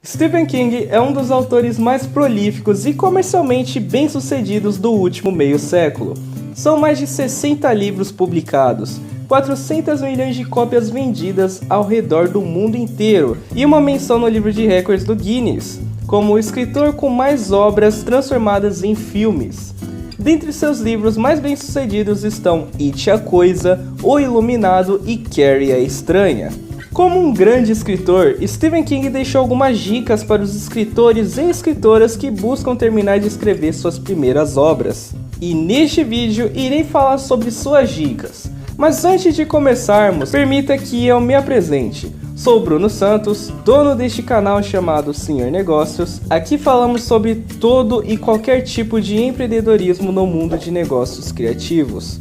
Stephen King é um dos autores mais prolíficos e comercialmente bem-sucedidos do último meio século. São mais de 60 livros publicados, 400 milhões de cópias vendidas ao redor do mundo inteiro e uma menção no livro de recordes do Guinness, como o escritor com mais obras transformadas em filmes. Dentre seus livros mais bem-sucedidos estão It a Coisa, O Iluminado e Carrie a Estranha. Como um grande escritor, Stephen King deixou algumas dicas para os escritores e escritoras que buscam terminar de escrever suas primeiras obras. E neste vídeo irei falar sobre suas dicas. Mas antes de começarmos, permita que eu me apresente. Sou Bruno Santos, dono deste canal chamado Senhor Negócios. Aqui falamos sobre todo e qualquer tipo de empreendedorismo no mundo de negócios criativos.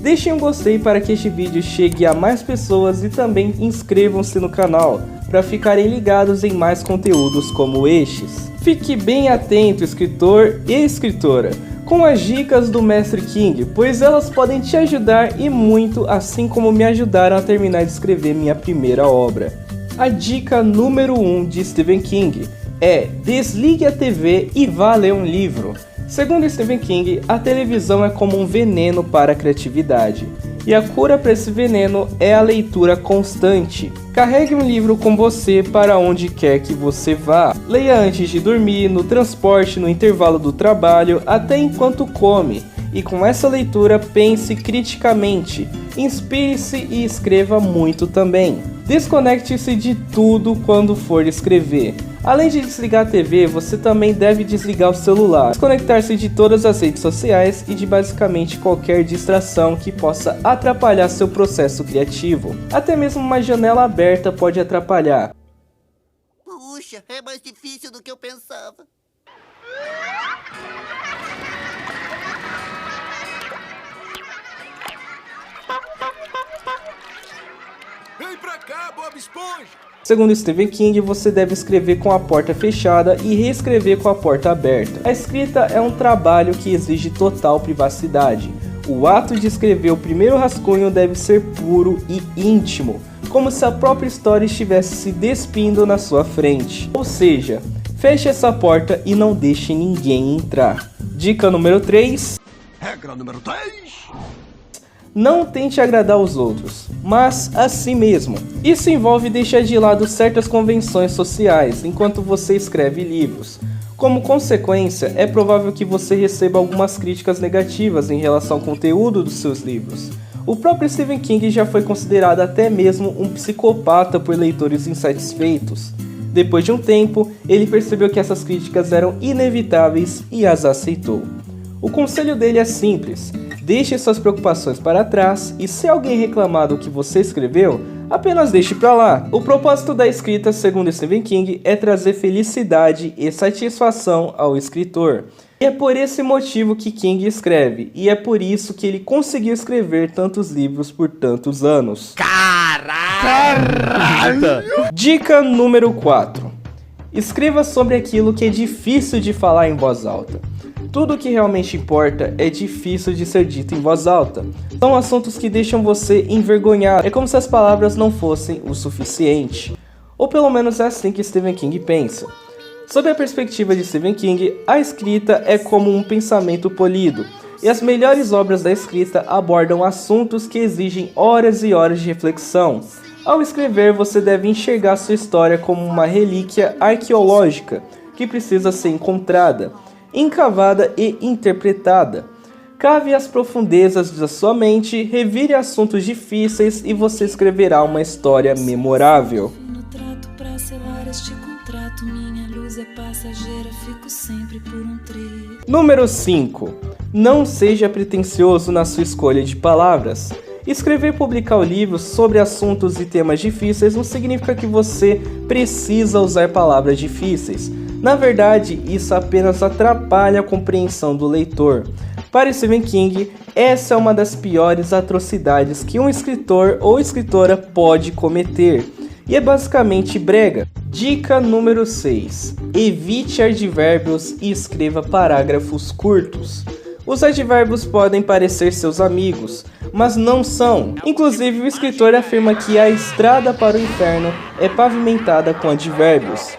Deixem um gostei para que este vídeo chegue a mais pessoas e também inscrevam-se no canal para ficarem ligados em mais conteúdos como estes. Fique bem atento, escritor e escritora, com as dicas do Mestre King, pois elas podem te ajudar e muito, assim como me ajudaram a terminar de escrever minha primeira obra. A dica número 1 de Stephen King é: desligue a TV e vá ler um livro. Segundo Stephen King, a televisão é como um veneno para a criatividade, e a cura para esse veneno é a leitura constante. Carregue um livro com você para onde quer que você vá. Leia antes de dormir, no transporte, no intervalo do trabalho, até enquanto come. E com essa leitura, pense criticamente, inspire-se e escreva muito também. Desconecte-se de tudo quando for escrever. Além de desligar a TV, você também deve desligar o celular, desconectar-se de todas as redes sociais e de basicamente qualquer distração que possa atrapalhar seu processo criativo. Até mesmo uma janela aberta pode atrapalhar. Puxa, é mais difícil do que eu pensava. Vem pra cá, Bob Esponja! Segundo Stephen King, você deve escrever com a porta fechada e reescrever com a porta aberta. A escrita é um trabalho que exige total privacidade. O ato de escrever o primeiro rascunho deve ser puro e íntimo, como se a própria história estivesse se despindo na sua frente. Ou seja, feche essa porta e não deixe ninguém entrar. Dica número 3. Regra número 3. Não tente agradar os outros, mas a si mesmo. Isso envolve deixar de lado certas convenções sociais enquanto você escreve livros. Como consequência, é provável que você receba algumas críticas negativas em relação ao conteúdo dos seus livros. O próprio Stephen King já foi considerado até mesmo um psicopata por leitores insatisfeitos. Depois de um tempo, ele percebeu que essas críticas eram inevitáveis e as aceitou. O conselho dele é simples: deixe suas preocupações para trás e se alguém reclamar do que você escreveu, apenas deixe pra lá. O propósito da escrita, segundo Stephen King, é trazer felicidade e satisfação ao escritor. E é por esse motivo que King escreve, e é por isso que ele conseguiu escrever tantos livros por tantos anos. Caralho! Dica número 4. Escreva sobre aquilo que é difícil de falar em voz alta. Tudo o que realmente importa é difícil de ser dito em voz alta. São assuntos que deixam você envergonhado. É como se as palavras não fossem o suficiente. Ou pelo menos é assim que Stephen King pensa. Sob a perspectiva de Stephen King, a escrita é como um pensamento polido. E as melhores obras da escrita abordam assuntos que exigem horas e horas de reflexão. Ao escrever, você deve enxergar sua história como uma relíquia arqueológica que precisa ser encontrada, encavada e interpretada. Cave as profundezas da sua mente, revire assuntos difíceis e você escreverá uma história memorável. No trato pra selar este contrato, minha luz é passageira, fico sempre por um trecho. Número 5. Não seja pretensioso na sua escolha de palavras. Escrever e publicar livros sobre assuntos e temas difíceis não significa que você precisa usar palavras difíceis. Na verdade, isso apenas atrapalha a compreensão do leitor. Para Stephen King, essa é uma das piores atrocidades que um escritor ou escritora pode cometer. E é basicamente brega. Dica número 6. Evite advérbios e escreva parágrafos curtos. Os advérbios podem parecer seus amigos, mas não são. Inclusive, o escritor afirma que a estrada para o inferno é pavimentada com advérbios.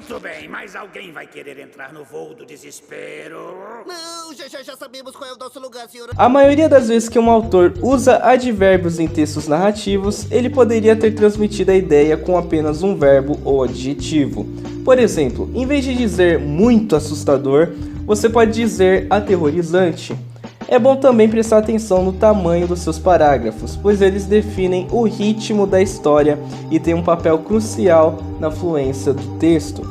Muito bem, mas alguém vai querer entrar no voo do desespero? Não, já sabemos qual é o nosso lugar, senhor. A maioria das vezes que um autor usa advérbios em textos narrativos, ele poderia ter transmitido a ideia com apenas um verbo ou adjetivo. Por exemplo, em vez de dizer muito assustador, você pode dizer aterrorizante. É bom também prestar atenção no tamanho dos seus parágrafos, pois eles definem o ritmo da história e têm um papel crucial na fluência do texto.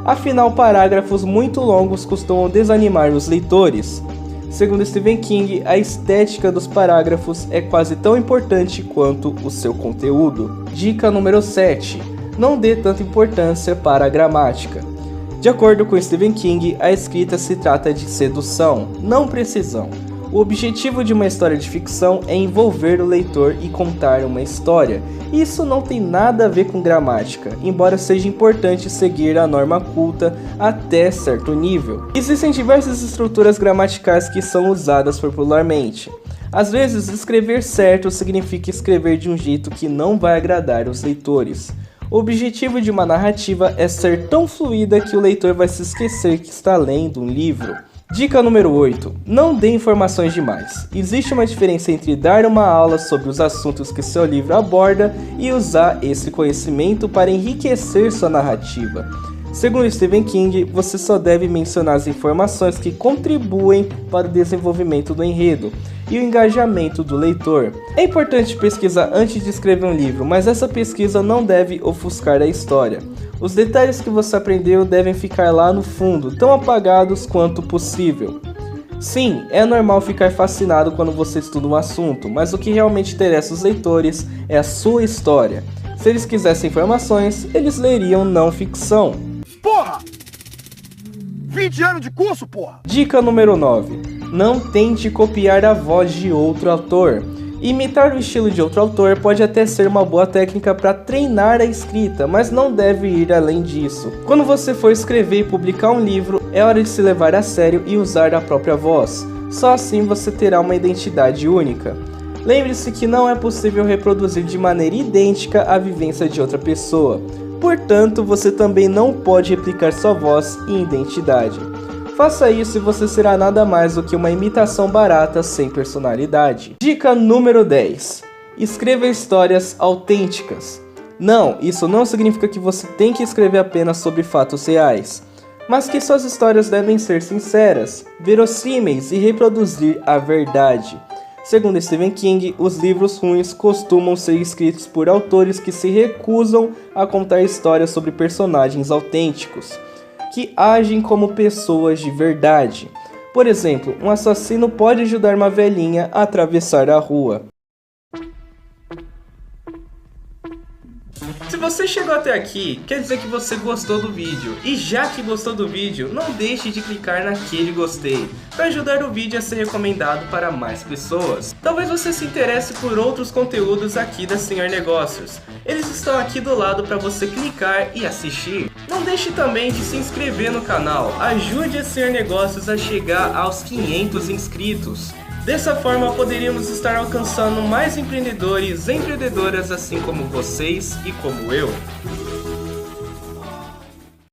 Afinal, parágrafos muito longos costumam desanimar os leitores. Segundo Stephen King, a estética dos parágrafos é quase tão importante quanto o seu conteúdo. Dica número 7. Não dê tanta importância para a gramática. De acordo com Stephen King, a escrita se trata de sedução, não precisão. O objetivo de uma história de ficção é envolver o leitor e contar uma história. Isso não tem nada a ver com gramática, embora seja importante seguir a norma culta até certo nível. Existem diversas estruturas gramaticais que são usadas popularmente. Às vezes, escrever certo significa escrever de um jeito que não vai agradar os leitores. O objetivo de uma narrativa é ser tão fluida que o leitor vai se esquecer que está lendo um livro. Dica número 8. Não dê informações demais. Existe uma diferença entre dar uma aula sobre os assuntos que seu livro aborda e usar esse conhecimento para enriquecer sua narrativa. Segundo Stephen King, você só deve mencionar as informações que contribuem para o desenvolvimento do enredo e o engajamento do leitor. É importante pesquisar antes de escrever um livro, mas essa pesquisa não deve ofuscar a história. Os detalhes que você aprendeu devem ficar lá no fundo, tão apagados quanto possível. Sim, é normal ficar fascinado quando você estuda um assunto, mas o que realmente interessa os leitores é a sua história. Se eles quisessem informações, eles leriam não ficção. Porra! 20 anos de curso, porra! Dica número 9. Não tente copiar a voz de outro autor. Imitar o estilo de outro autor pode até ser uma boa técnica para treinar a escrita, mas não deve ir além disso. Quando você for escrever e publicar um livro, é hora de se levar a sério e usar a própria voz. Só assim você terá uma identidade única. Lembre-se que não é possível reproduzir de maneira idêntica a vivência de outra pessoa. Portanto, você também não pode replicar sua voz e identidade. Faça isso e você será nada mais do que uma imitação barata sem personalidade. Dica número 10. Escreva histórias autênticas. Não, isso não significa que você tem que escrever apenas sobre fatos reais, mas que suas histórias devem ser sinceras, verossímeis e reproduzir a verdade. Segundo Stephen King, os livros ruins costumam ser escritos por autores que se recusam a contar histórias sobre personagens autênticos, que agem como pessoas de verdade. Por exemplo, um assassino pode ajudar uma velhinha a atravessar a rua. Se você chegou até aqui, quer dizer que você gostou do vídeo. E já que gostou do vídeo, não deixe de clicar naquele gostei, para ajudar o vídeo a ser recomendado para mais pessoas. Talvez você se interesse por outros conteúdos aqui da Senhor Negócios. Eles estão aqui do lado para você clicar e assistir. Não deixe também de se inscrever no canal. Ajude a Senhor Negócios a chegar aos 500 inscritos. Dessa forma, poderíamos estar alcançando mais empreendedores e empreendedoras assim como vocês e como eu.